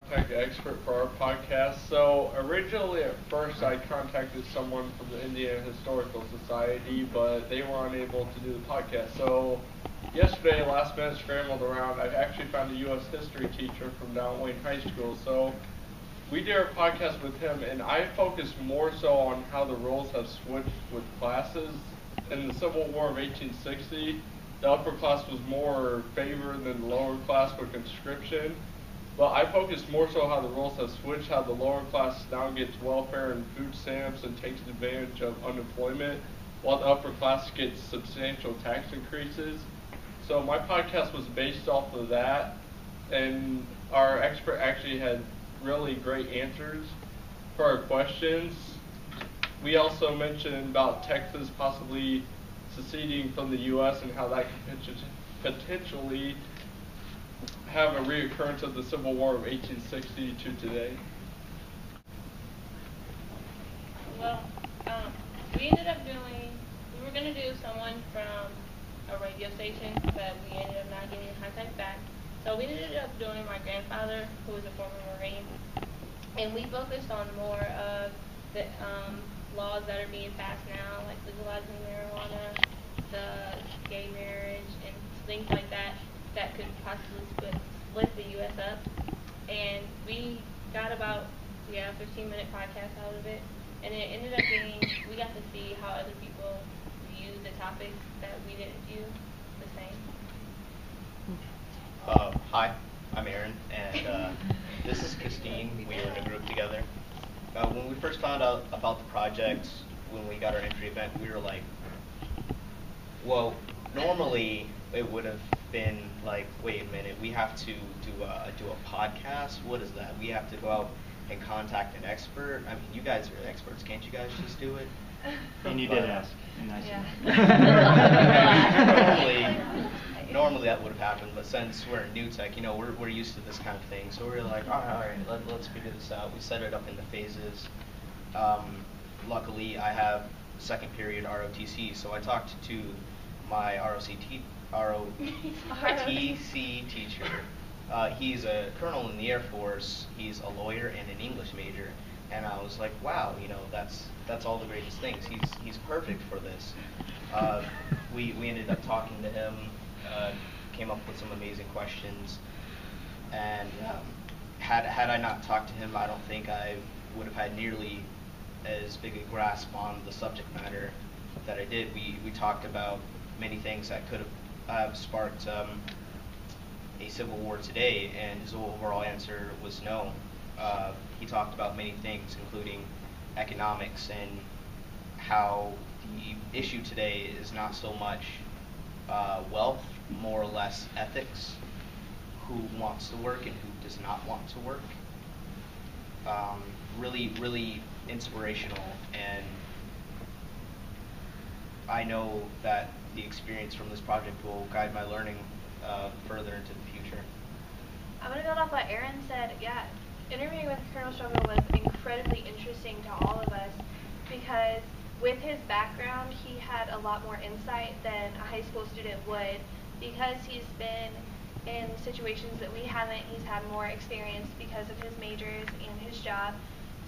Contact expert for our podcast. So originally at first I contacted someone from the Indiana Historical Society, but they were unable to do the podcast. So yesterday, last minute scrambled around, I actually found a U.S. history teacher from down Wayne High School. So we did our podcast with him, and I focused more so on how the roles have switched with classes. In the Civil War of 1860, the upper class was more favored than the lower class with conscription. But I focused more so how the roles have switched, how the lower class now gets welfare and food stamps and takes advantage of unemployment, while the upper class gets substantial tax increases. So my podcast was based off of that, and our expert actually had really great answers for our questions. We also mentioned about Texas possibly seceding from the U.S. and how that could potentially have a reoccurrence of the Civil War of 1860 to today. Well, we ended up we were going to do someone from a radio station, but we ended up not getting in contact back. So we ended up doing my grandfather, who was a former Marine, and we focused on more of the laws that are being passed now, like legalizing marijuana, the gay marriage, and things like that that could possibly split the U.S. up. And we got about, 15-minute podcast out of it. And it ended up being, we got to see how other people view the topics that we didn't view the same. Hi, I'm Aaron, and this is Christine. We were in a group together. When we first found out about the project, when we got our entry event, we were like, well, normally it would have been like, wait a minute, we have to do a podcast? What is that? We have to go out and contact an expert? I mean, you guys are experts. Can't you guys just do it? And you did ask. And I said, normally that would have happened, but since we're in new tech, we're used to this kind of thing. So we're like, all right, let's figure this out. We set it up into phases. Luckily, I have second period ROTC, so I talked to my ROTC teacher. He's a colonel in the Air Force. He's a lawyer and an English major. And I was like, wow, that's all the greatest things. He's perfect for this. We ended up talking to him, came up with some amazing questions, and had I not talked to him, I don't think I would have had nearly as big a grasp on the subject matter that I did. We talked about many things that could have sparked a civil war today, and his overall answer was no. He talked about many things, including economics and how the issue today is not so much wealth, more or less ethics, who wants to work and who does not want to work. Really, really inspirational, and I know that the experience from this project will guide my learning further into the future. I'm going to build off what Aaron said. Yeah, interviewing with Colonel Struggle was incredibly interesting to all of us because with his background, he had a lot more insight than a high school student would because he's been in situations that we haven't. He's had more experience because of his majors and his job.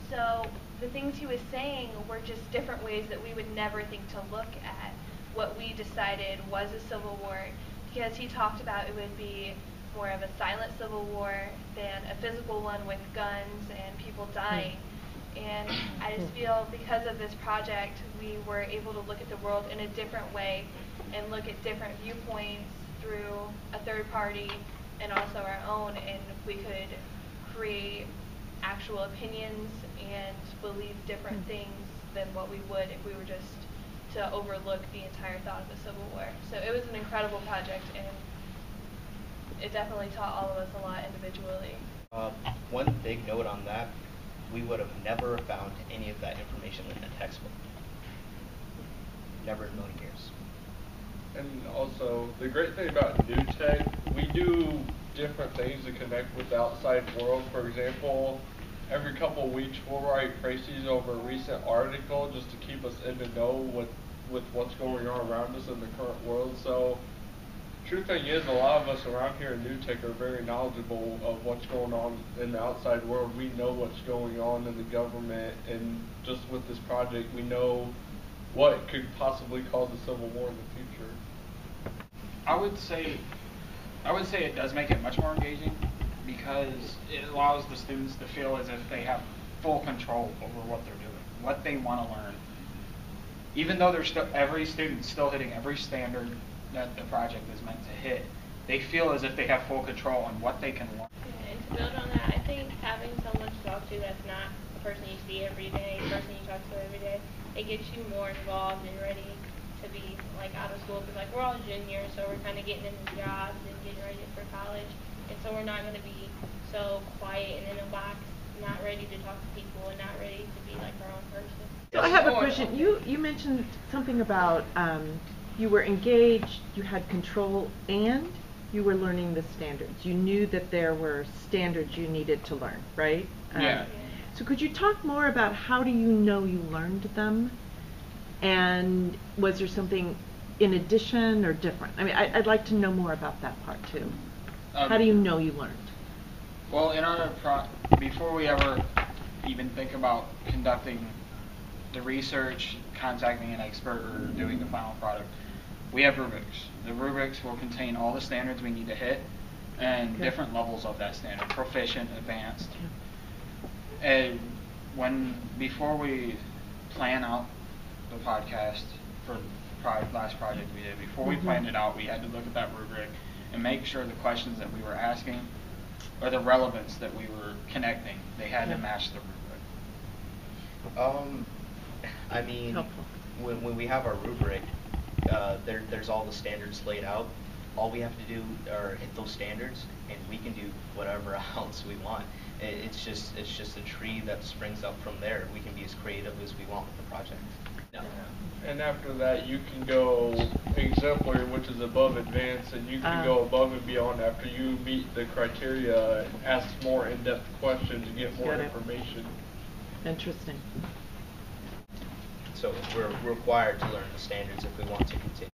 So the things he was saying were just different ways that we would never think to look at what we decided was a civil war, because he talked about it would be more of a silent civil war than a physical one with guns and people dying. And I just feel because of this project, we were able to look at the world in a different way and look at different viewpoints through a third party and also our own, and we could create actual opinions and believe different things than what we would if we were just to overlook the entire thought of the Civil War. So it was an incredible project, and it definitely taught all of us a lot individually. One big note on that, we would have never found any of that information in a textbook. Never in a million years. And also, the great thing about New Tech, we do different things to connect with the outside world. For example, every couple of weeks we'll write précis over a recent article just to keep us in the know with what's going on around us in the current world. So True thing is, a lot of us around here in New Tech are very knowledgeable of what's going on in the outside world. We know what's going on in the government, and just with this project, we know what could possibly cause a civil war in the future. I would say it does make it much more engaging because it allows the students to feel as if they have full control over what they're doing, what they want to learn. Even though every student's still hitting every standard that the project is meant to hit, they feel as if they have full control on what they can learn. Yeah, and to build on that, I think having someone to talk to that's not a person you see every day, a person you talk to every day, it gets you more involved and ready to be like out of school, because like we're all juniors, so we're kind of getting into jobs and getting ready for college, and so we're not going to be so quiet and in a box, not ready to talk to people and not ready to be like our own person. So I have a question. You mentioned something about you were engaged, you had control, and you were learning the standards. You knew that there were standards you needed to learn, right? Yeah. So could you talk more about how do you know you learned them? And was there something in addition or different? I mean, I'd like to know more about that part too. How do you know you learned? Well, before we ever even think about conducting the research, contacting an expert, or doing the final product, we have rubrics. The rubrics will contain all the standards we need to hit and different levels of that standard, proficient, advanced. And before we plan out the podcast for the last project we did, before we planned it out, we had to look at that rubric and make sure the questions that we were asking or the relevance that we were connecting, they had to match the rubric. I mean, when we have our rubric, there's all the standards laid out. All we have to do are hit those standards, and we can do whatever else we want. It's just a tree that springs up from there. We can be as creative as we want with the project. No. And after that, you can go exemplary, which is above advanced, and you can go above and beyond after you meet the criteria and ask more in-depth questions and get more information. Interesting. So we're required to learn the standards if we want to continue.